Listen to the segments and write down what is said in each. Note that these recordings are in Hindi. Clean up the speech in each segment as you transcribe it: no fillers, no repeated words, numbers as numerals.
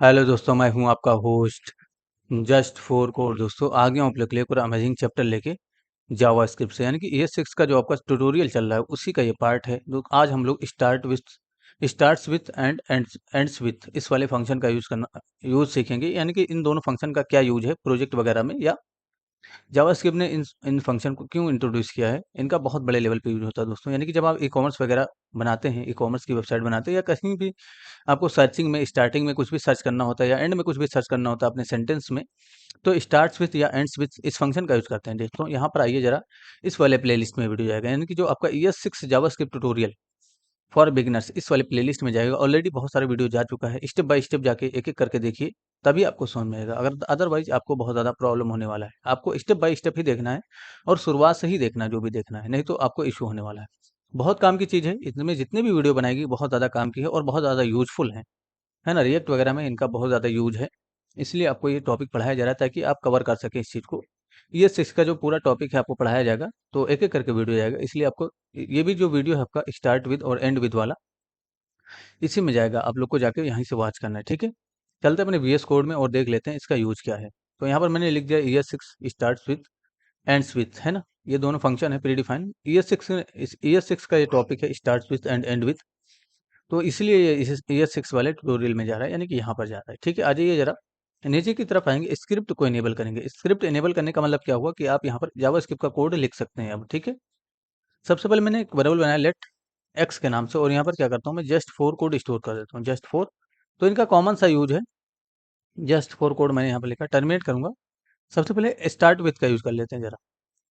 हेलो दोस्तों, मैं हूं आपका होस्ट जस्ट फॉर कोड। दोस्तों आ गया हूं आप लोग के लिए पूरा अमेजिंग चैप्टर लेके जावा स्क्रिप्ट से, यानी कि ES6 का जो आपका ट्यूटोरियल चल रहा है उसी का ये पार्ट है। तो आज हम लोग starts with and ends with इस वाले फंक्शन का यूज सीखेंगे, यानी कि इन दोनों फंक्शन का क्या यूज है प्रोजेक्ट वगैरह में, या जावास्क्रिप्ट ने इन फंक्शन को क्यों इंट्रोड्यूस किया है। इनका बहुत बड़े लेवल पे यूज होता है दोस्तों, यानी कि जब आप ई कॉमर्स वगैरह बनाते हैं, ई कॉमर्स की वेबसाइट बनाते हैं, या कहीं भी आपको सर्चिंग में स्टार्टिंग में कुछ भी सर्च करना होता है या एंड में कुछ भी सर्च करना होता है अपने सेंटेंस में, तो स्टार्ट्स विथ या एंड्स विथ इस फंक्शन का यूज करते हैं। दोस्तों यहाँ पर आइए जरा, इस वाले प्लेलिस्ट में वीडियो जाएगा, यानी कि जो आपका ES6 JavaScript tutorial for beginners इस वाले प्लेलिस्ट में जाएगा। ऑलरेडी बहुत सारे वीडियो जा चुका है, स्टेप बाय स्टेप जाके एक एक करके देखिए, तभी आपको समझ में आएगा। अगर अदरवाइज आपको बहुत ज़्यादा प्रॉब्लम होने वाला है। आपको स्टेप बाय स्टेप ही देखना है और शुरुआत से ही देखना है जो भी देखना है, नहीं तो आपको इशू होने वाला है। बहुत काम की चीज़ है, इसमें जितने भी वीडियो बनाएगी बहुत ज़्यादा काम की है और बहुत ज़्यादा यूजफुल है ना। रिएक्ट वगैरह में इनका बहुत ज़्यादा यूज है, इसलिए आपको ये टॉपिक पढ़ाया जा रहा है ताकि आप कवर कर सकें इस चीज़ को। ये सिक्स का जो पूरा टॉपिक है आपको पढ़ाया जाएगा, तो एक एक करके वीडियो जाएगा, इसलिए आपको ये भी जो वीडियो है आपका स्टार्ट विद और एंड विद वाला इसी में जाएगा, आप लोग को जाके यहीं से वॉच करना है, ठीक है। चलते हैं अपने VS कोड में और देख लेते हैं इसका यूज क्या है। तो यहाँ पर मैंने लिख दिया ES6 start with ends with, है ना। ये दोनों फंक्शन है प्री डिफाइन। ES6 का ये टॉपिक है start with and and with, तो इसलिए ये इस ES6 वाले ट्यूटोरियल में जा रहा है, यानी कि यहाँ पर जा रहा है, ठीक है। आ जाइए जरा नीचे की तरफ आएंगे, स्क्रिप्ट को इनेबल करेंगे। स्क्रिप्ट इनेबल करने का मतलब क्या हुआ कि आप यहाँ पर जावास्क्रिप्ट का कोड लिख सकते हैं अब, ठीक है। सबसे पहले मैंने एक वेरिएबल बनाया लेट एक्स के नाम से, और यहाँ पर क्या करता हूँ मैं जस्ट फोर कोड स्टोर कर देता हूँ, जस्ट फोर। तो इनका कॉमन सा यूज है, जस्ट फोर कोड मैंने यहाँ पर लिखा। टर्मिनेट करूंगा, सबसे पहले स्टार्ट विद का यूज कर लेते हैं जरा।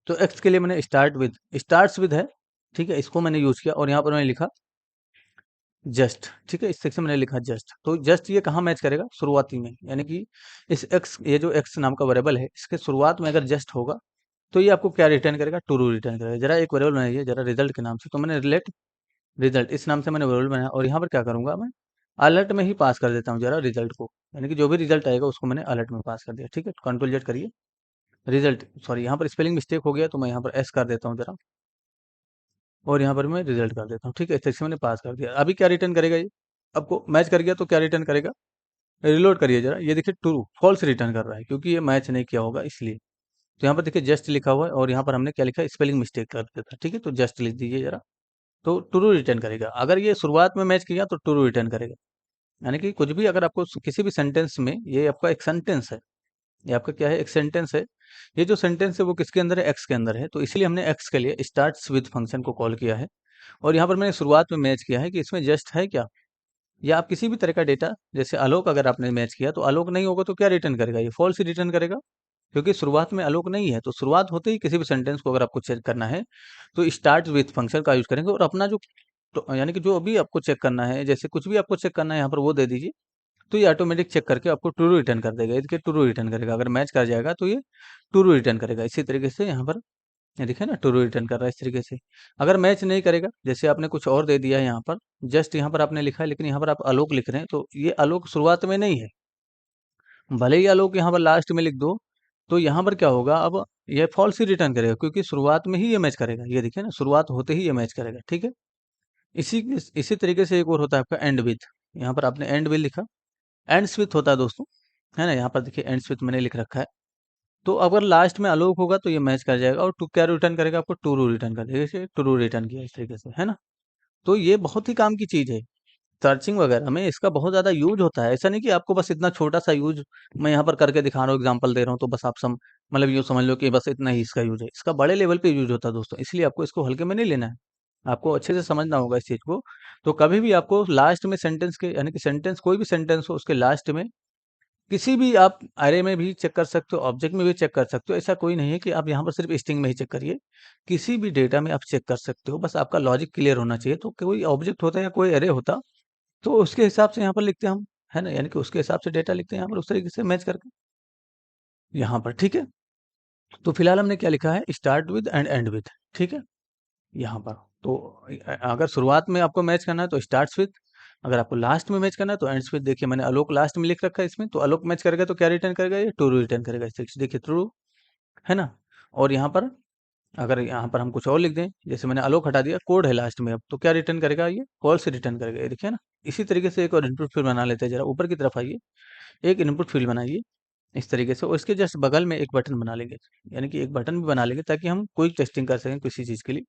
तो एक्स के लिए मैंने स्टार्ट्स विद है, ठीक है, इसको मैंने यूज किया और यहाँ पर मैंने लिखा जस्ट, ठीक है। इस सेक्शन में मैंने लिखा जस्ट। तो जस्ट ये कहाँ मैच करेगा, शुरुआती में, यानी कि इस एक्स, ये जो एक्स नाम का वेरिएबल है इसके शुरुआत में अगर जस्ट होगा तो ये आपको क्या रिटर्न करेगा, ट्रू रिटर्न करेगा। जरा एक वेरिएबल बनाइए जरा रिजल्ट के नाम से। तो मैंने रिलेट रिजल्ट इस नाम से मैंने वेरिएबल बनाया, और यहाँ पर क्या करूंगा मैं, अलर्ट में ही पास कर देता हूँ जरा रिजल्ट को, यानी कि जो भी रिजल्ट आएगा उसको मैंने अलर्ट में पास कर दिया, ठीक है। कंट्रोल जेड करिए, रिजल्ट, सॉरी यहाँ पर स्पेलिंग मिस्टेक हो गया तो मैं यहाँ पर एस कर देता हूँ जरा, और यहाँ पर मैं रिजल्ट कर देता हूँ, ठीक है। इस सेक्शन मैंने पास कर दिया। अभी क्या रिटर्न करेगा ये, आपको मैच कर गया तो क्या रिटर्न करेगा, रिलोड करिए जरा, ये देखिए ट्रू फॉल्स रिटर्न कर रहा है क्योंकि ये मैच नहीं किया होगा इसलिए। तो यहाँ पर देखिए जस्ट लिखा हुआ है और यहाँ पर हमने क्या लिखा है, स्पेलिंग मिस्टेक कर दिया था, ठीक है। तो जस्ट लिख दीजिए जरा, तो ट्रू रिटर्न करेगा। अगर ये शुरुआत में मैच किया तो ट्रू रिटर्न करेगा, यानी कि कुछ भी अगर आपको किसी भी सेंटेंस में, ये आपका एक सेंटेंस है, ये आपका क्या है, एक सेंटेंस है। ये जो सेंटेंस है वो किसके अंदर है, एक्स के अंदर है, तो इसलिए हमने एक्स के लिए स्टार्ट्स विद फंक्शन को कॉल किया है। और यहाँ पर मैंने शुरुआत में मैच किया है कि इसमें जस्ट है क्या, या आप किसी भी तरह का डेटा, जैसे आलोक अगर आपने मैच किया तो आलोक नहीं होगा तो क्या रिटर्न करेगा, ये फॉल्स ही रिटर्न करेगा, क्योंकि शुरुआत में आलोक नहीं है। तो शुरुआत होते ही किसी भी सेंटेंस को अगर आपको चेक करना है तो स्टार्ट विथ फंक्शन का यूज करेंगे, और अपना जो, तो यानी कि जो अभी आपको चेक करना है, जैसे कुछ भी आपको चेक करना है यहाँ पर वो दे दीजिए, तो ये ऑटोमेटिक चेक करके आपको ट्रू रिटर्न कर देगा। ये देखिए ट्रू रिटर्न करेगा, अगर मैच कर जाएगा तो ये ट्रू रिटर्न करेगा। इसी तरीके से यहाँ पर ये देखिए ना, ट्रू रिटर्न कर रहा है इस तरीके से। अगर मैच नहीं करेगा, जैसे आपने कुछ और दे दिया है यहाँ पर, जस्ट यहाँ पर आपने लिखा है लेकिन यहाँ पर आप आलोक लिख रहे हैं, तो ये आलोक शुरुआत में नहीं है। भले ही आलोक यहाँ पर लास्ट में लिख दो, तो यहाँ पर क्या होगा, अब ये फॉल्स ही रिटर्न करेगा क्योंकि शुरुआत में ही ये मैच करेगा। ये देखिए ना, शुरुआत होते ही ये मैच करेगा, ठीक है। इसी तरीके से एक और होता है आपका एंड विथ। यहाँ पर आपने एंड विथ लिखा, एंड्स विथ होता है दोस्तों, है ना। यहाँ पर देखिए एंड्स विथ मैंने लिख रखा है। तो अगर लास्ट में आलोक होगा तो ये मैच कर जाएगा, और टू क्या रिटर्न करेगा, आपको ट्रू रिटर्न कर देगा। जैसे ट्रू रिटर्न किया इस तरीके से, है ना। तो ये बहुत ही काम की चीज है, सर्चिंग वगैरह में इसका बहुत ज़्यादा यूज होता है। ऐसा नहीं कि आपको बस इतना छोटा-सा यूज मैं यहाँ पर करके दिखा रहा हूँ, एग्ज़ाम्पल दे रहा हूँ, तो बस आप मतलब यूँ समझ लो कि बस इतना ही इसका यूज है। इसका बड़े लेवल पे यूज होता है दोस्तों, इसलिए आपको इसको हल्के में नहीं लेना है। आपको अच्छे से समझना होगा इस चीज़ को। तो कभी भी आपको लास्ट में सेंटेंस के, यानी कि सेंटेंस, कोई भी सेंटेंस हो उसके लास्ट में, किसी भी आप अरे में भी चेक कर सकते हो, ऑब्जेक्ट में भी चेक कर सकते हो। ऐसा कोई नहीं है कि आप यहाँ पर सिर्फ स्ट्रिंग में ही चेक करिए, किसी भी डेटा में आप चेक कर सकते हो। बस आपका लॉजिक क्लियर होना चाहिए। तो कोई ऑब्जेक्ट होता है या कोई अरे होता, तो उसके हिसाब से यहाँ पर लिखते हैं हम, है ना, यानी कि उसके हिसाब से डेटा लिखते हैं यहाँ पर उस तरीके से मैच करके यहाँ पर, ठीक है। तो फिलहाल हमने क्या लिखा है, start with and and with, ठीक है, यहाँ पर। तो अगर शुरुआत में आपको मैच करना है तो स्टार्ट्स विद, अगर आपको लास्ट में मैच करना है तो एंड्स विद। देखिए मैंने आलोक लास्ट में लिख रखा है इसमें, तो आलोक मैच करेगा तो क्या रिटर्न करेगा, ये ट्रू रिटर्न करेगा इस तरीके से, देखिए ट्रू, है ना। और यहाँ पर अगर यहाँ पर हम कुछ और लिख दें, जैसे मैंने आलोक हटा दिया, कोड है लास्ट में, अब तो क्या रिटर्न करेगा, ये फॉल्स रिटर्न करेगा, ये देखिए ना। इसी तरीके से एक और इनपुट फिर बना लेते हैं, जरा ऊपर की तरफ आइए। एक इनपुट फील्ड बनाइए इस तरीके से, और इसके जस्ट बगल में एक बटन बना लेंगे, यानी कि एक बटन भी बना लेंगे ताकि हम क्विक टेस्टिंग कर सकें किसी चीज़ के लिए।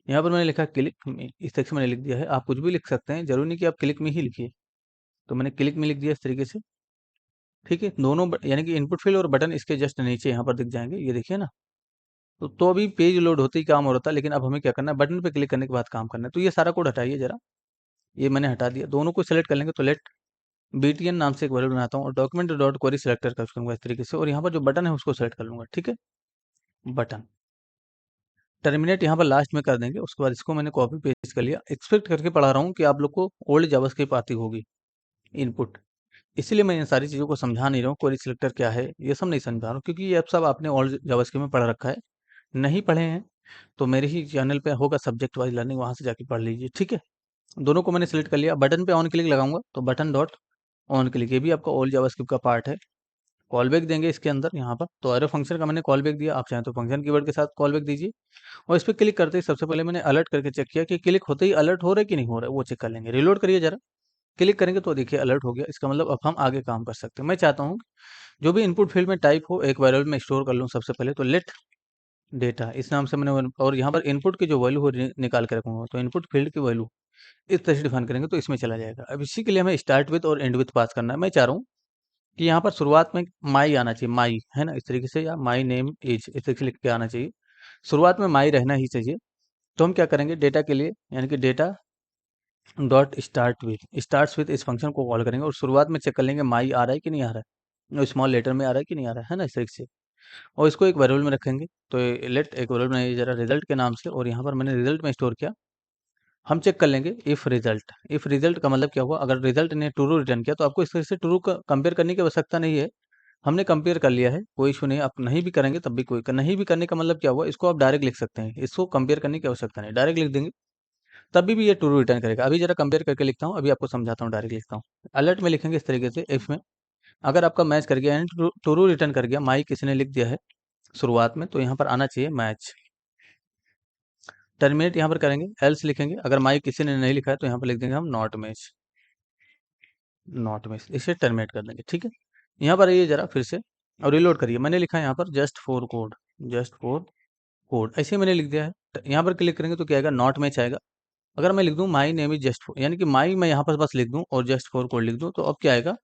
यहाँ पर मैंने लिखा क्लिक, इस तरीके से मैंने लिख दिया है। आप कुछ भी लिख सकते हैं, ज़रूरी नहीं कि आप क्लिक में ही लिखिए। तो मैंने क्लिक में लिख दिया इस तरीके से, ठीक है। दोनों यानी कि इनपुट फील्ड और बटन इसके जस्ट नीचे यहाँ पर दिख जाएंगे, ये देखिए ना। तो अभी पेज लोड होते ही काम हो रहा था, लेकिन अब हमें क्या करना है, बटन पे क्लिक करने के बाद काम करना है। तो ये सारा कोड हटाइए जरा, ये मैंने हटा दिया। दोनों को सेलेक्ट कर लेंगे, तो लेट btn नाम से एक वेरिएबल बनाता हूँ और डॉक्यूमेंट डॉट क्वेरी सेलेक्टर कर करूँगा इस तरीके से, और यहाँ पर जो बटन है उसको सेलेक्ट कर लूँगा, ठीक है। बटन टर्मिनेट यहाँ पर लास्ट में कर देंगे। उसके बाद इसको मैंने कॉपी पेस्ट कर लिया। एक्सपेक्ट करके पढ़ा रहा हूँ कि आप लोग को ओल्ड जावास्क्रिप्ट आती होगी इनपुट, इसीलिए मैं इन सारी चीज़ों को समझा नहीं रहा हूँ। क्वेरी सिलेक्टर क्या है ये सब नहीं समझा रहा हूँ, क्योंकि ये अब सब आपने ओल्ड जावास्क्रिप्ट में पढ़ रखा है। नहीं पढ़े हैं तो मेरे ही चैनल पे होगा सब्जेक्ट वाइज लर्निंग, वहाँ से जाके पढ़ लीजिए, ठीक है। दोनों को मैंने सेलेक्ट कर लिया। बटन पे ऑन क्लिक लगाऊंगा तो बटन डॉट ऑन क्लिक, ये भी आपका ओल्ड जावास्क्रिप्ट का पार्ट है। कॉल बैक देंगे इसके अंदर यहाँ पर, तो एरो फंक्शन का मैंने कॉल बैक दिया। आप चाहें तो फंक्शन कीवर्ड के साथ कॉल बैक दीजिए। और इस पर क्लिक करते ही सबसे पहले मैंने अलर्ट करके चेक किया कि क्लिक होते ही अलर्ट हो रहा है कि नहीं हो रहा है, वो चेक कर लेंगे। रिलोड करिए जरा, क्लिक करेंगे तो देखिए अलर्ट हो गया। इसका मतलब अब हम आगे काम कर सकते हैं। मैं चाहता हूँ जो भी इनपुट फील्ड में टाइप हो एक वेरिएबल में स्टोर कर लूँ। सबसे पहले तो लेट डेटा इस नाम से मैंने, और यहाँ पर इनपुट की जो वैल्यू हो निकाल के रखूंगा। तो इनपुट फील्ड की वैल्यू इस तरह से डिफाइन करेंगे तो इसमें चला जाएगा। अब इसी के लिए हमें स्टार्ट विथ और एंड विथ पास करना है। मैं चाह रहा हूँ कि यहाँ पर शुरुआत में माई आना चाहिए, माई है ना, इस तरीके से, या माई नेम इज इस तरीके से लिख के आना चाहिए। शुरुआत में माई रहना ही चाहिए। तो हम क्या करेंगे, डेटा के लिए यानी कि डेटा डॉट स्टार्ट विथ इस फंक्शन को कॉल करेंगे और शुरुआत में चेक कर लेंगे माई आ रहा है कि नहीं आ रहा है, स्मॉल लेटर में आ रहा है कि नहीं आ रहा है ना, इस तरीके से। और इसको एक वेरिएबल में रखेंगे। तो लेट एक वेरिएबल बनाइए जरा रिजल्ट के नाम से, और यहाँ पर मैंने रिजल्ट में स्टोर किया। हम चेक कर लेंगे इफ रिजल्ट का मतलब क्या हुआ, अगर रिजल्ट ने ट्रू रिटर्न किया तो आपको इस तरह से ट्रू का कंपेयर करने की आवश्यकता नहीं है। हमने कंपेयर कर लिया है, कोई इशू नहीं। आप नहीं भी करेंगे तब भी कोई नहीं भी करने का मतलब क्या हुआ, इसको आप डायरेक्ट लिख सकते हैं। इसको कंपेयर करने की आवश्यकता नहीं, डायरेक्ट लिख देंगे तभी भी ये ट्रू रिटर्न करेगा। अभी जरा कंपेयर करके लिखता हूँ, अभी आपको समझाता हूँ, डायरेक्ट लिखता हूँ। अलर्ट में लिखेंगे इस तरीके से, इफ में अगर आपका मैच कर गया यानी ट्रू रिटर्न कर गया, माई किसी ने लिख दिया है शुरुआत में, तो यहाँ पर आना चाहिए मैच। टर्मिनेट यहाँ पर करेंगे, एल्स लिखेंगे। अगर माई किसी ने नहीं लिखा है तो यहाँ पर लिख देंगे हम नॉट मैच, इसे टर्मिनेट कर देंगे, ठीक है। यहाँ पर आइए जरा फिर से और रिलोड करिए। मैंने लिखा है यहाँ पर जस्ट फॉर कोड ऐसे ही मैंने लिख दिया है। यहाँ पर क्लिक करेंगे तो क्या आएगा, नॉट मैच आएगा। अगर मैं लिख दूँ my name is just for, यानी कि माई मैं यहाँ पर बस लिख दूँ और जस्ट फॉर कोड लिख दूँ, तो अब क्या आएगा,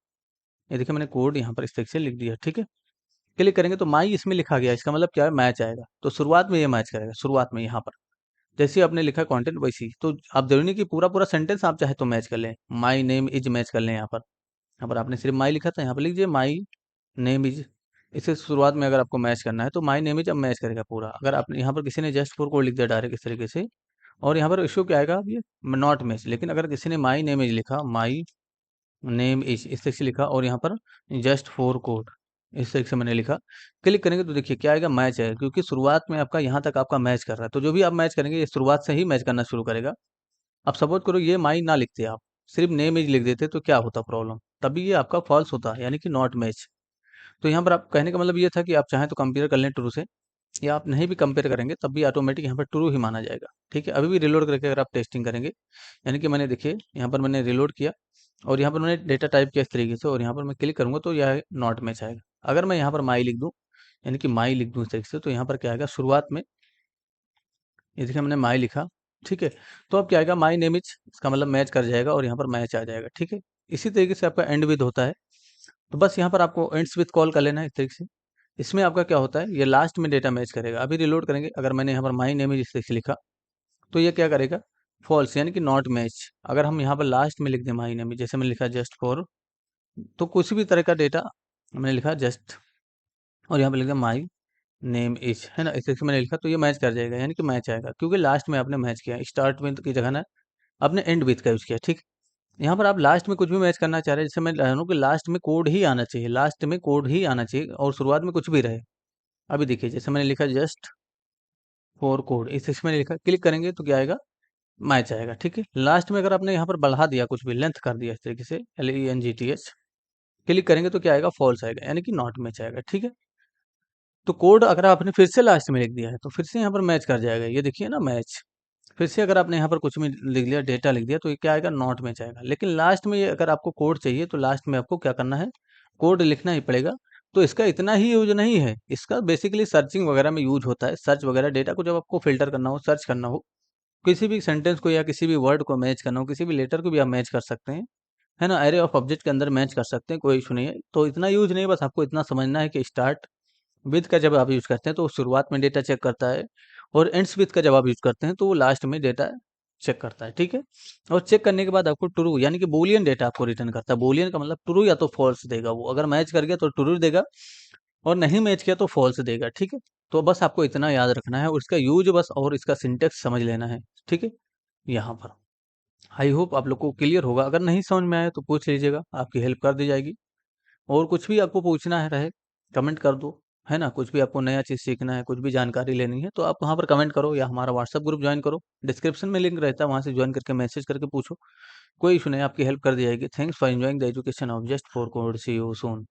ये देखिए मैंने कोड यहाँ पर इस तरीके से लिख दिया, ठीक है। क्लिक करेंगे तो माई इसमें लिखा गया, इसका मतलब क्या है, मैच आएगा। तो शुरुआत में ये मैच करेगा, शुरुआत में यहाँ पर जैसे ही आपने लिखा कंटेंट वैसी। तो आप जरूरी नहीं कि पूरा पूरा सेंटेंस आप चाहे तो मैच कर लें, माई नेम इज मैच कर लें। यहाँ पर आपने सिर्फ माई लिखा था, यहाँ पर लीजिए माई नेम इज। इससे शुरुआत में अगर आपको मैच करना है तो माई नेम इज अब मैच करेगा पूरा। अगर आपने यहाँ पर किसी ने जस्ट फॉर कोड लिख दिया डायरेक्ट इस तरीके से, और यहाँ पर इशू क्या आएगा, अब ये नॉट मैच। लेकिन अगर किसी ने माई नेम इज लिखा, माई नेम इज इस तरीके से लिखा, और यहाँ पर जस्ट फॉर कोड इस तरीके से मैंने लिखा, क्लिक करेंगे तो देखिए क्या आएगा, मैच आएगा। क्योंकि शुरुआत में आपका यहाँ तक आपका मैच कर रहा है, तो जो भी आप मैच करेंगे ये शुरुआत से ही मैच करना शुरू करेगा। अब सपोज करो ये माई ना लिखते आप, सिर्फ नेम इज लिख देते, तो क्या होता प्रॉब्लम, तभी ये आपका फॉल्स होता यानी कि नॉट मैच। तो यहाँ पर आप कहने का मतलब ये था कि आप चाहें तो कंपेयर कर लें ट्रू से, या आप नहीं भी कंपेयर करेंगे तब भी ऑटोमेटिक यहाँ पर ट्रू ही माना जाएगा, ठीक है। अभी भी रिलोड करके अगर आप टेस्टिंग करेंगे, यानी कि मैंने देखिए यहाँ पर मैंने रिलोड किया और यहाँ पर मैंने डेटा टाइप किया इस तरीके से, और यहाँ पर मैं क्लिक करूँगा तो यह नॉट मैच आएगा। अगर मैं यहाँ पर माई लिख दूँ, यानी कि माई लिख दूँ इस तरीके से, तो यहाँ पर क्या आएगा, शुरुआत में ये देखिए हमने माई लिखा, ठीक है। तो अब क्या आएगा, माई नेम इज, इसका मतलब मैच कर जाएगा और यहाँ पर मैच आ जाएगा, ठीक है। इसी तरीके से आपका एंड विद होता है। तो बस यहाँ पर आपको एंड्स विद कॉल कर लेना है इस तरीके से। इसमें आपका क्या होता है, ये लास्ट में डेटा मैच करेगा। अभी रिलोड करेंगे, अगर मैंने यहाँ पर माई नेम इज इस तरीके से लिखा तो ये क्या करेगा, फॉल्स यानी कि नॉट मैच। अगर हम यहाँ पर लास्ट में लिख दें माई नेम इज, जैसे मैंने लिखा जस्ट फॉर, तो कुछ भी तरह का डेटा मैंने लिखा जस्ट, और यहाँ पर लिखा माई नेम इज, है ना, इस तरीके से मैंने लिखा, तो ये मैच कर जाएगा यानी कि मैच आएगा, क्योंकि लास्ट में आपने मैच किया। स्टार्ट में की जगह ना आपने एंड विथ का यूज किया, ठीक। यहाँ पर आप लास्ट में कुछ भी मैच करना चाह रहे हैं, जैसे मैं कह रहा हूँ कि लास्ट में कोड ही आना चाहिए, लास्ट में कोड ही आना चाहिए और शुरुआत में कुछ भी रहे। अभी देखिए जैसे मैंने लिखा जस्ट फॉर कोड, इस सेक्शन में लिखा, क्लिक करेंगे तो क्या आएगा, मैच आएगा, ठीक है। लास्ट में अगर आपने यहाँ पर बढ़ा दिया, कुछ भी लेंथ कर दिया इस तरीके से, LENGTH, क्लिक करेंगे तो क्या आएगा, फॉल्स आएगा यानी कि नॉट मैच आएगा, ठीक है। तो कोड अगर आपने फिर से लास्ट में लिख दिया है तो फिर से यहाँ पर मैच कर जाएगा, ये देखिए ना मैच। फिर से अगर आपने यहाँ पर कुछ भी लिख लिया, डेटा लिख दिया, तो ये क्या आएगा, नॉट मैच आएगा। लेकिन लास्ट में ये अगर आपको कोड चाहिए तो लास्ट में आपको क्या करना है, कोड लिखना ही पड़ेगा। तो इसका इतना ही यूज नहीं है, इसका बेसिकली सर्चिंग वगैरह में यूज होता है। सर्च वगैरह डेटा को जब आपको फिल्टर करना हो, सर्च करना हो, किसी भी सेंटेंस को या किसी भी वर्ड को मैच करना हो, किसी भी लेटर को भी आप मैच कर सकते हैं, है ना? एरे ऑफ ऑब्जेक्ट के अंदर मैच कर सकते हैं, कोई इशू नहीं है। तो इतना यूज नहीं है, बस आपको इतना समझना है कि स्टार्ट विथ का जब आप यूज करते हैं तो वो शुरुआत में डेटा चेक करता है, और एंड्स विथ का जब आप यूज करते हैं तो वो लास्ट में डेटा चेक करता है, ठीक है? और चेक करने के बाद आपको ट्रू यानी कि बूलियन डेटा आपको रिटर्न करता है। बूलियन का मतलब ट्रू या तो फॉल्स देगा वो, अगर मैच कर गया तो ट्रू देगा, और नहीं मैच किया तो फॉल्स देगा, ठीक है? तो बस आपको इतना याद रखना है, और इसका यूज बस और इसका सिंटेक्स समझ लेना है, ठीक है? यहाँ पर आई होप आप लोग को क्लियर होगा। अगर नहीं समझ में आया तो पूछ लीजिएगा, आपकी हेल्प कर दी जाएगी। और कुछ भी आपको पूछना है रहे, कमेंट कर दो, है ना? कुछ भी आपको नया चीज़ सीखना है, कुछ भी जानकारी लेनी है, तो आप वहाँ पर कमेंट करो या हमारा व्हाट्सएप ग्रुप ज्वाइन करो। डिस्क्रिप्शन में लिंक रहता है, वहाँ से ज्वाइन करके मैसेज करके पूछो। कोई इशू नहीं, आपकी हेल्प कर दी जाएगी। Thanks for enjoying the education of just for code. See you soon.